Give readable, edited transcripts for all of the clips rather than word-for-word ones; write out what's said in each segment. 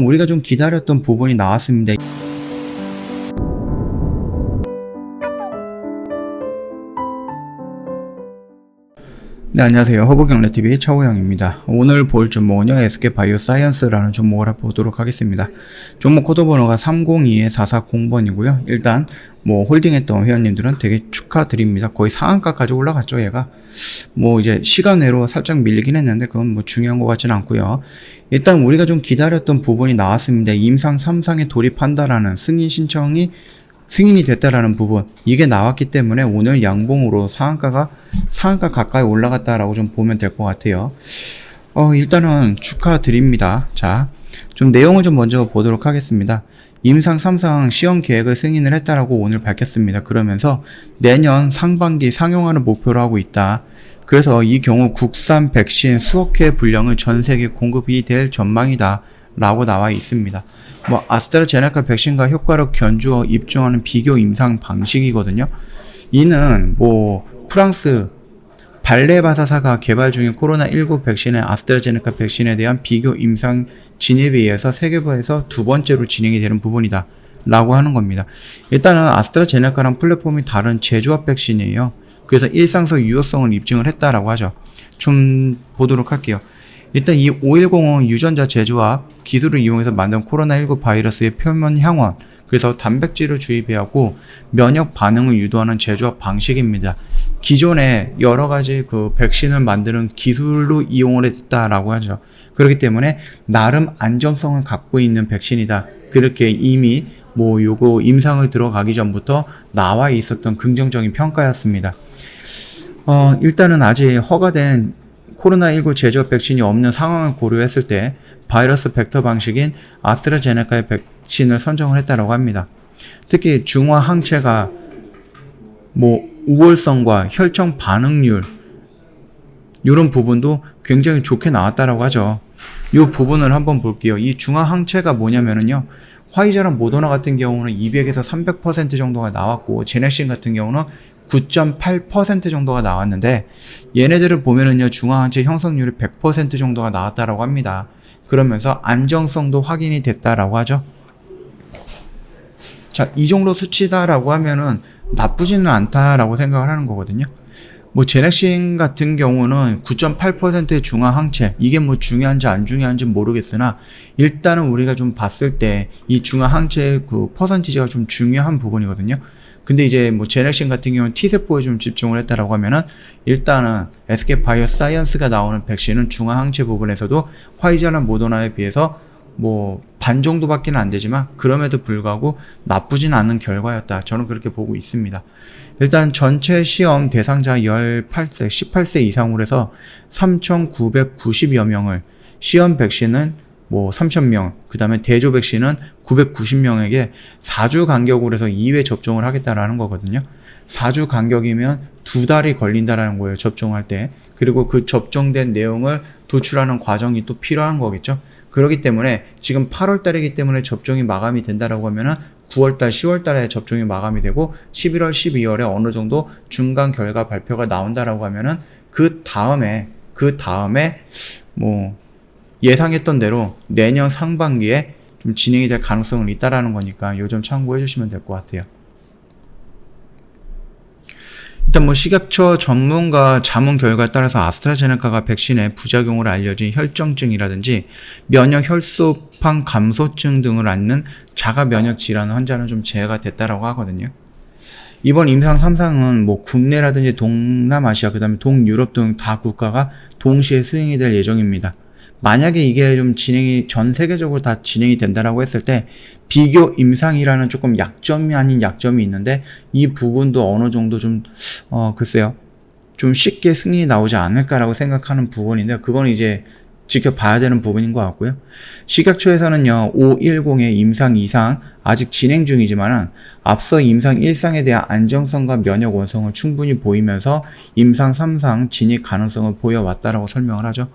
우리가 좀 기다렸던 부분이 나왔습니다. 네, 안녕하세요. 허브경제TV 차호영입니다. 오늘 볼 종목은요, SK바이오사이언스라는 종목을 보도록 하겠습니다. 종목 코드 번호가 302440번이고요. 일단 홀딩했던 회원님들은 되게 축하드립니다. 거의 상한가까지 올라갔죠, 얘가. 이제 시간 외로 살짝 밀리긴 했는데 그건 중요한 것 같지는 않고요. 일단 우리가 좀 기다렸던 부분이 나왔습니다. 임상 3상에 돌입한다라는 승인이 됐다라는 부분, 이게 나왔기 때문에 오늘 양봉으로 상한가 가까이 올라갔다라고 좀 보면 될 것 같아요. 일단은 축하드립니다. 자, 좀 내용을 좀 먼저 보도록 하겠습니다. 임상 3상 시험 계획을 승인을 했다라고 오늘 밝혔습니다. 그러면서 내년 상반기 상용화를 목표로 하고 있다. 그래서 이 경우 국산 백신 수억 회 분량을 전 세계 공급이 될 전망이다 라고 나와 있습니다. 아스트라제네카 백신과 효과를 견주어 입증하는 비교 임상 방식이거든요. 이는 프랑스 발레바사사가 개발 중인 코로나19 백신의 아스트라제네카 백신에 대한 비교 임상 진입에 의해서 세계에서 두 번째로 진행이 되는 부분이다 라고 하는 겁니다. 일단은 아스트라제네카랑 플랫폼이 다른 제조합 백신이에요. 그래서 일상적 유효성을 입증을 했다라고 하죠. 좀 보도록 할게요. 일단 이 5105은 유전자 제조합 기술을 이용해서 만든 코로나19 바이러스의 표면 향원, 그래서 단백질을 주입하고 면역 반응을 유도하는 제조합 방식입니다. 기존에 여러 가지 백신을 만드는 기술로 이용을 했다라고 하죠. 그렇기 때문에 나름 안정성을 갖고 있는 백신이다. 그렇게 이미 요거 임상을 들어가기 전부터 나와 있었던 긍정적인 평가였습니다. 일단은 아직 허가된 코로나19 제조업 백신이 없는 상황을 고려했을 때 바이러스 벡터 방식인 아스트라제네카의 백신을 선정을 했다고 합니다. 특히 중화 항체가 우월성과 혈청 반응률 이런 부분도 굉장히 좋게 나왔다고 하죠. 이 부분을 한번 볼게요. 이 중화 항체가 뭐냐면은요, 화이자랑 모더나 같은 경우는 200에서 300% 정도가 나왔고 제넥신 같은 경우는 9.8% 정도가 나왔는데, 얘네들을 보면은요, 중화항체 형성률이 100% 정도가 나왔다라고 합니다. 그러면서 안정성도 확인이 됐다라고 하죠. 자, 이 정도 수치다라고 하면은 나쁘지는 않다라고 생각을 하는 거거든요. 제넥신 같은 경우는 9.8%의 중화항체, 이게 중요한지 안 중요한지 모르겠으나 일단은 우리가 좀 봤을 때 이 중화항체의 퍼센티지가 좀 중요한 부분이거든요. 근데 이제 제넥신 같은 경우는 T세포에 좀 집중을 했다라고 하면은 일단은 SK바이오사이언스가 나오는 백신은 중화항체 부분에서도 화이자나 모더나에 비해서 반 정도밖에 안 되지만 그럼에도 불구하고 나쁘진 않은 결과였다. 저는 그렇게 보고 있습니다. 일단 전체 시험 대상자 18세 이상으로 해서 3,990여 명을, 시험 백신은 3,000명, 그 다음에 대조 백신은 990명에게 4주 간격으로 해서 2회 접종을 하겠다라는 거거든요. 4주 간격이면 2달이 걸린다라는 거예요, 접종할 때. 그리고 그 접종된 내용을 도출하는 과정이 또 필요한 거겠죠. 그렇기 때문에 지금 8월 달이기 때문에 접종이 마감이 된다라고 하면은 9월 달, 10월 달에 접종이 마감이 되고 11월, 12월에 어느 정도 중간 결과 발표가 나온다라고 하면은 그 다음에 예상했던 대로 내년 상반기에 좀 진행이 될 가능성은 있다라는 거니까 요 점 참고해 주시면 될 것 같아요. 일단 식약처 전문가 자문 결과에 따라서 아스트라제네카가 백신의 부작용으로 알려진 혈전증이라든지 면역 혈소판 감소증 등을 앓는 자가 면역 질환 환자는 좀 제외가 됐다라고 하거든요. 이번 임상 3상은 국내라든지 동남아시아, 그 다음에 동유럽 등 다 국가가 동시에 수행이 될 예정입니다. 만약에 이게 좀 전 세계적으로 다 진행이 된다라고 했을 때 비교 임상이라는 조금 약점이 아닌 약점이 있는데, 이 부분도 어느 정도 글쎄요, 좀 쉽게 승인이 나오지 않을까라고 생각하는 부분인데, 그건 이제 지켜봐야 되는 부분인 것 같고요. 식약처에서는요, 510의 임상 2상 아직 진행 중이지만은 앞서 임상 1상에 대한 안정성과 면역 원성을 충분히 보이면서 임상 3상 진입 가능성을 보여왔다라고 설명을 하죠.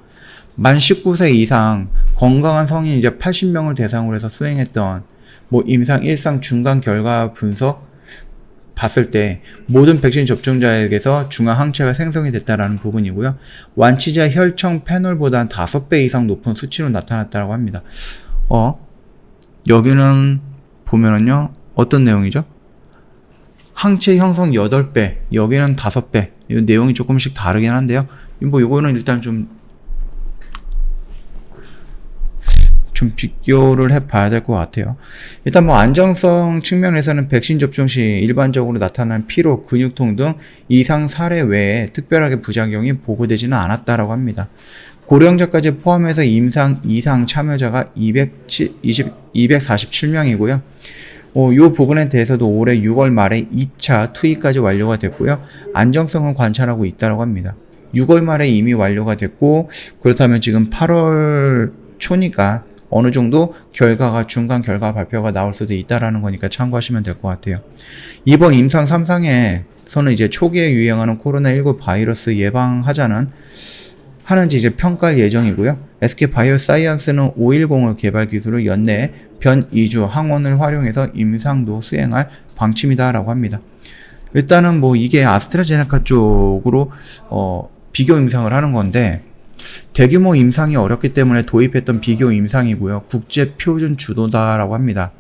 만 19세 이상 건강한 성인 이제 80명을 대상으로 해서 수행했던 임상 1상 중간 결과 분석 봤을 때 모든 백신 접종자에게서 중화항체가 생성이 됐다라는 부분이고요. 완치자 혈청 패널보다 5배 이상 높은 수치로 나타났다고 합니다. 여기는 보면은요, 어떤 내용이죠? 항체 형성 8배, 여기는 5배. 이 내용이 조금씩 다르긴 한데요. 뭐 이거는 일단 좀 비교를 해봐야 될 것 같아요. 일단 뭐 안정성 측면에서는 백신 접종 시 일반적으로 나타나는 피로, 근육통 등 이상 사례 외에 특별하게 부작용이 보고되지는 않았다라고 합니다. 고령자까지 포함해서 임상 이상 참여자가 247명이고요. 이 부분에 대해서도 올해 6월 말에 2차 투입까지 완료가 됐고요. 안정성을 관찰하고 있다고 합니다. 6월 말에 이미 완료가 됐고, 그렇다면 지금 8월 초니까 어느 정도 중간 결과 발표가 나올 수도 있다라는 거니까 참고하시면 될 것 같아요. 이번 임상 3상에서는 이제 초기에 유행하는 코로나19 바이러스 예방하자는 하는지 이제 평가할 예정이고요. SK바이오사이언스는 510을 개발 기술을 연내에 변이주 항원을 활용해서 임상도 수행할 방침이다라고 합니다. 일단은 뭐 이게 아스트라제네카 쪽으로 비교 임상을 하는 건데, 대규모 임상이 어렵기 때문에 도입했던 비교 임상이고요. 국제 표준 주도다라고 합니다.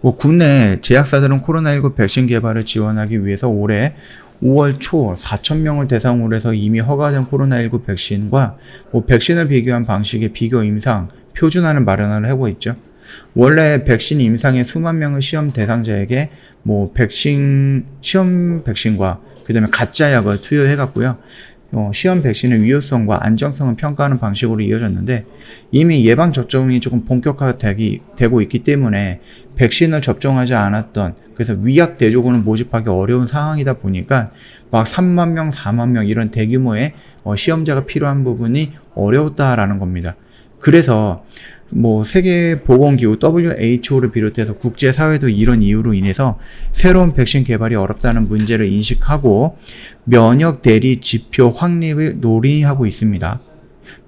국내 제약사들은 코로나19 백신 개발을 지원하기 위해서 올해 5월 초 4,000명을 대상으로 해서 이미 허가된 코로나19 백신과 백신을 비교한 방식의 비교 임상 표준안을 마련을 하고 있죠. 원래 백신 임상의 수만 명의 시험 대상자에게 시험 백신과 그 다음에 가짜 약을 투여해갔고요. 시험 백신의 유효성과 안정성을 평가하는 방식으로 이어졌는데, 이미 예방 접종이 조금 본격화되고 있기 때문에 백신을 접종하지 않았던, 그래서 위약 대조군을 모집하기 어려운 상황이다 보니까 막 3만 명, 4만 명 이런 대규모의 시험자가 필요한 부분이 어려웠다라는 겁니다. 그래서 세계보건기구 WHO를 비롯해서 국제사회도 이런 이유로 인해서 새로운 백신 개발이 어렵다는 문제를 인식하고 면역 대리 지표 확립을 논의하고 있습니다.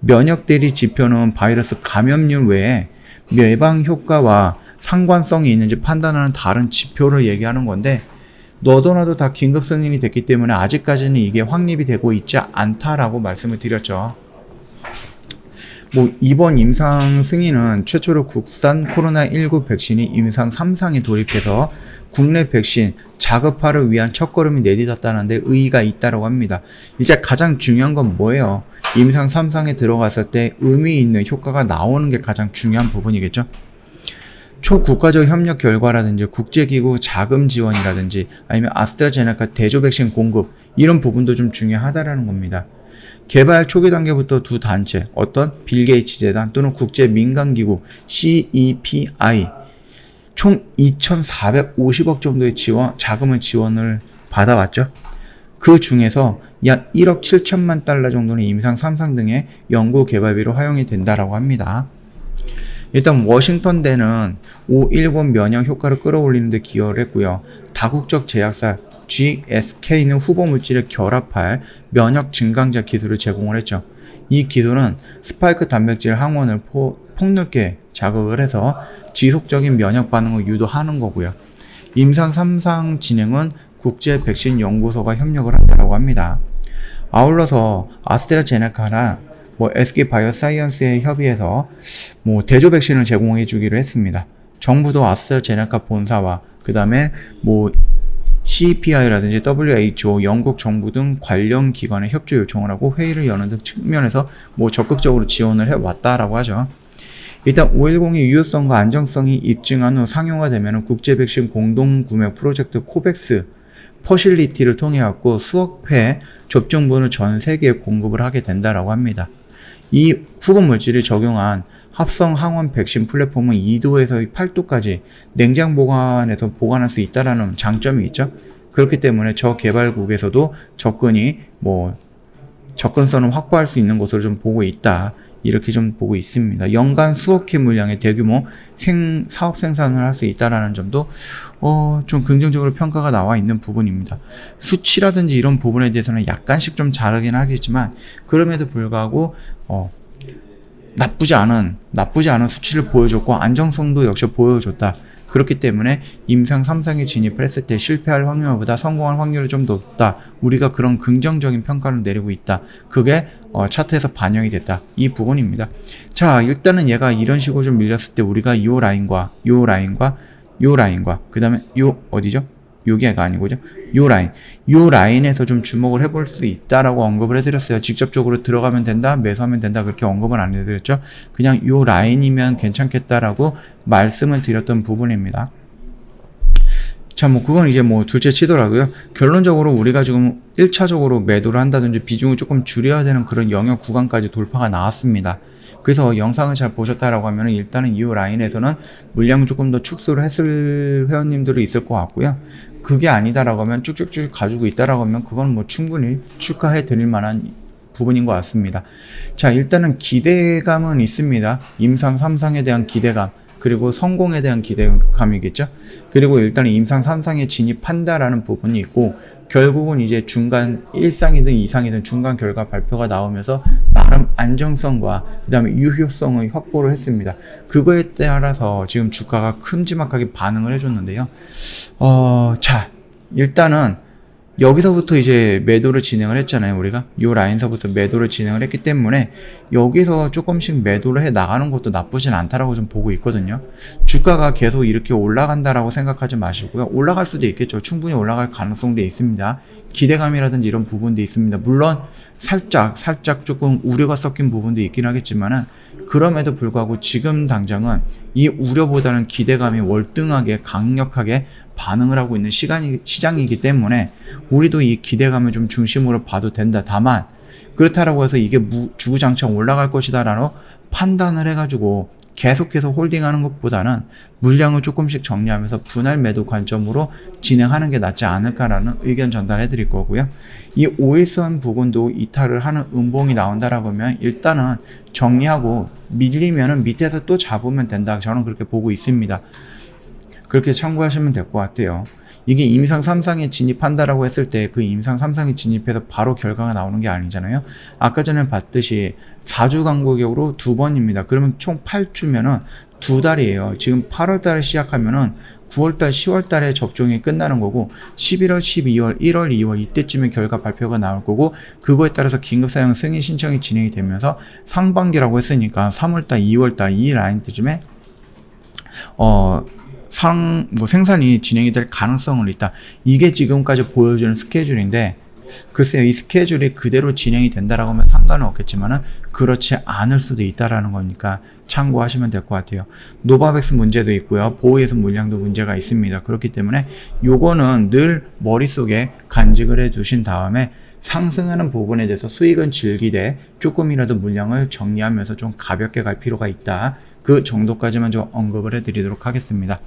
면역 대리 지표는 바이러스 감염률 외에 예방 효과와 상관성이 있는지 판단하는 다른 지표를 얘기하는 건데, 너도나도 다 긴급 승인이 됐기 때문에 아직까지는 이게 확립이 되고 있지 않다라고 말씀을 드렸죠. 이번 임상 승인은 최초로 국산 코로나19 백신이 임상 3상에 돌입해서 국내 백신 자급화를 위한 첫걸음이 내딛었다는 데 의의가 있다고 합니다. 이제 가장 중요한 건 뭐예요? 임상 3상에 들어갔을 때 의미 있는 효과가 나오는 게 가장 중요한 부분이겠죠? 초국가적 협력 결과라든지 국제기구 자금 지원이라든지 아니면 아스트라제네카 대조 백신 공급, 이런 부분도 좀 중요하다라는 겁니다. 개발 초기 단계부터 두 단체, 어떤 빌 게이츠 재단 또는 국제 민간기구 CEPI 총 2,450억 정도의 자금을 지원을 받아왔죠. 그 중에서 약 1억 7천만 달러 정도는 임상 3상 등의 연구 개발비로 활용이 된다라고 합니다. 일단 워싱턴대는 519 면역 효과를 끌어올리는 데 기여를 했고요. 다국적 제약사 GSK는 후보 물질을 결합할 면역 증강제 기술을 제공을 했죠. 이 기술은 스파이크 단백질 항원을 폭넓게 자극을 해서 지속적인 면역 반응을 유도하는 거고요. 임상 3상 진행은 국제 백신 연구소가 협력을 한다고 합니다. 아울러서 아스트라제네카나 SK바이오사이언스에 협의해서 대조 백신을 제공해 주기로 했습니다. 정부도 아스트라제네카 본사와 그 다음에 CEPI라든지 WHO, 영국 정부 등 관련 기관에 협조 요청을 하고 회의를 여는 등 측면에서 적극적으로 지원을 해왔다라고 하죠. 일단 510의 유효성과 안정성이 입증한 후 상용화되면 국제 백신 공동 구매 프로젝트 코백스 퍼실리티를 통해 갖고 수억 회 접종분을 전 세계에 공급을 하게 된다라고 합니다. 이 후보 물질을 적용한 합성 항원 백신 플랫폼은 2도에서 8도까지 냉장 보관해서 보관할 수 있다라는 장점이 있죠. 그렇기 때문에 저 개발국에서도 접근성을 확보할 수 있는 것으로 좀 보고 있다. 이렇게 좀 보고 있습니다. 연간 수억 회 물량의 대규모 사업 생산을 할 수 있다라는 점도 좀 긍정적으로 평가가 나와 있는 부분입니다. 수치라든지 이런 부분에 대해서는 약간씩 좀 다르긴 하겠지만, 그럼에도 불구하고 나쁘지 않은 수치를 보여줬고 안정성도 역시 보여줬다. 그렇기 때문에 임상 3상에 진입을 했을 때 실패할 확률보다 성공할 확률이 좀 더 높다. 우리가 그런 긍정적인 평가를 내리고 있다. 그게 차트에서 반영이 됐다. 이 부분입니다. 자, 일단은 얘가 이런 식으로 좀 밀렸을 때 우리가 요 라인과 그 다음에 어디죠? 요게가 아니고죠. 요 라인에서 좀 주목을 해볼 수 있다라고 언급을 해드렸어요. 직접적으로 들어가면 된다, 매수하면 된다 그렇게 언급은 안 해드렸죠. 그냥 요 라인이면 괜찮겠다라고 말씀을 드렸던 부분입니다. 자, 그건 이제 둘째 치더라고요. 결론적으로 우리가 지금 1차적으로 매도를 한다든지 비중을 조금 줄여야 되는 그런 영역 구간까지 돌파가 나왔습니다. 그래서 영상을 잘 보셨다라고 하면 일단은 이 라인에서는 물량을 조금 더 축소를 했을 회원님들이 있을 것 같고요. 그게 아니다라고 하면 쭉쭉쭉 가지고 있다라고 하면 그건 충분히 축하해 드릴 만한 부분인 것 같습니다. 자, 일단은 기대감은 있습니다. 임상 3상에 대한 기대감. 그리고 성공에 대한 기대감이겠죠. 그리고 일단 임상 3상에 진입한다라는 부분이 있고 결국은 이제 중간 1상이든 2상이든 중간 결과 발표가 나오면서 나름 안정성과 그 다음에 유효성을 확보를 했습니다. 그거에 따라서 지금 주가가 큼지막하게 반응을 해줬는데요. 자, 일단은 여기서부터 이제 매도를 진행을 했잖아요. 우리가 요 라인서부터 매도를 진행을 했기 때문에 여기서 조금씩 매도를 해 나가는 것도 나쁘진 않다라고 좀 보고 있거든요. 주가가 계속 이렇게 올라간다라고 생각하지 마시고요. 올라갈 수도 있겠죠. 충분히 올라갈 가능성도 있습니다. 기대감이라든지 이런 부분도 있습니다. 물론 살짝 조금 우려가 섞인 부분도 있긴 하겠지만은 그럼에도 불구하고 지금 당장은 이 우려보다는 기대감이 월등하게 강력하게 반응을 하고 있는 시장이기 때문에 우리도 이 기대감을 좀 중심으로 봐도 된다. 다만 그렇다라고 해서 이게 주구장창 올라갈 것이다 라는 판단을 해가지고 계속해서 홀딩하는 것보다는 물량을 조금씩 정리하면서 분할 매도 관점으로 진행하는 게 낫지 않을까라는 의견 전달해 드릴 거고요. 이 5일선 부분도 이탈을 하는 음봉이 나온다라고 하면 일단은 정리하고 밀리면은 밑에서 또 잡으면 된다. 저는 그렇게 보고 있습니다. 그렇게 참고하시면 될 것 같아요. 이게 임상 3상에 진입한다라고 했을 때 그 임상 3상에 진입해서 바로 결과가 나오는 게 아니잖아요. 아까 전에 봤듯이 4주 간격으로 2번입니다. 그러면 총 8주면은 2달이에요. 지금 8월달에 시작하면은 9월달, 10월달에 접종이 끝나는 거고 11월, 12월, 1월, 2월 이때쯤에 결과 발표가 나올 거고 그거에 따라서 긴급사용 승인 신청이 진행이 되면서 상반기라고 했으니까 3월달, 2월달 이 라인 때쯤에 생산이 진행이 될 가능성은 있다. 이게 지금까지 보여주는 스케줄인데 글쎄요, 이 스케줄이 그대로 진행이 된다라고 하면 상관은 없겠지만은 그렇지 않을 수도 있다라는 거니까 참고하시면 될 것 같아요. 노바백스 문제도 있고요. 보호예선 물량도 문제가 있습니다. 그렇기 때문에 요거는 늘 머릿속에 간직을 해 두신 다음에 상승하는 부분에 대해서 수익은 즐기되 조금이라도 물량을 정리하면서 좀 가볍게 갈 필요가 있다. 그 정도까지만 좀 언급을 해드리도록 하겠습니다.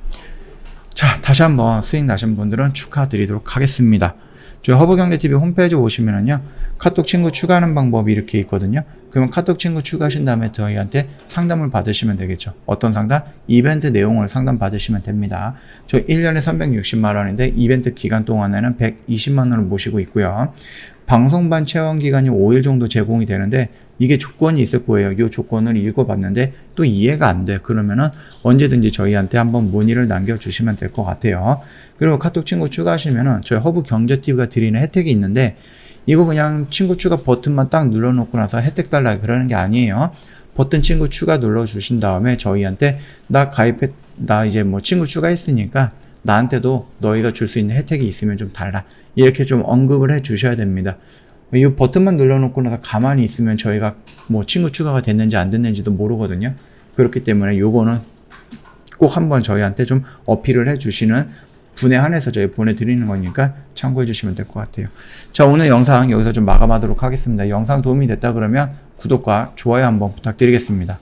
자, 다시 한번 수익 나신 분들은 축하드리도록 하겠습니다. 저희 허브경제TV 홈페이지 오시면은요, 카톡 친구 추가하는 방법이 이렇게 있거든요. 그러면 카톡 친구 추가하신 다음에 저희한테 상담을 받으시면 되겠죠. 어떤 상담? 이벤트 내용을 상담 받으시면 됩니다. 저 1년에 360만원인데 이벤트 기간 동안에는 120만원을 모시고 있고요. 방송반 체험 기간이 5일 정도 제공이 되는데 이게 조건이 있을 거예요. 이 조건을 읽어봤는데 또 이해가 안 돼. 그러면은 언제든지 저희한테 한번 문의를 남겨주시면 될 것 같아요. 그리고 카톡 친구 추가하시면은 저희 허브경제TV가 드리는 혜택이 있는데 이거 그냥 친구 추가 버튼만 딱 눌러놓고 나서 혜택 달라 그러는 게 아니에요. 버튼 친구 추가 눌러주신 다음에 저희한테 나 이제 친구 추가했으니까 나한테도 너희가 줄 수 있는 혜택이 있으면 좀 달라. 이렇게 좀 언급을 해 주셔야 됩니다. 이 버튼만 눌러놓고 나서 가만히 있으면 저희가 친구 추가가 됐는지 안 됐는지도 모르거든요. 그렇기 때문에 요거는 꼭 한번 저희한테 좀 어필을 해 주시는 분에 한해서 저희 보내드리는 거니까 참고해 주시면 될 것 같아요. 자, 오늘 영상 여기서 좀 마감하도록 하겠습니다. 영상 도움이 됐다 그러면 구독과 좋아요 한번 부탁드리겠습니다.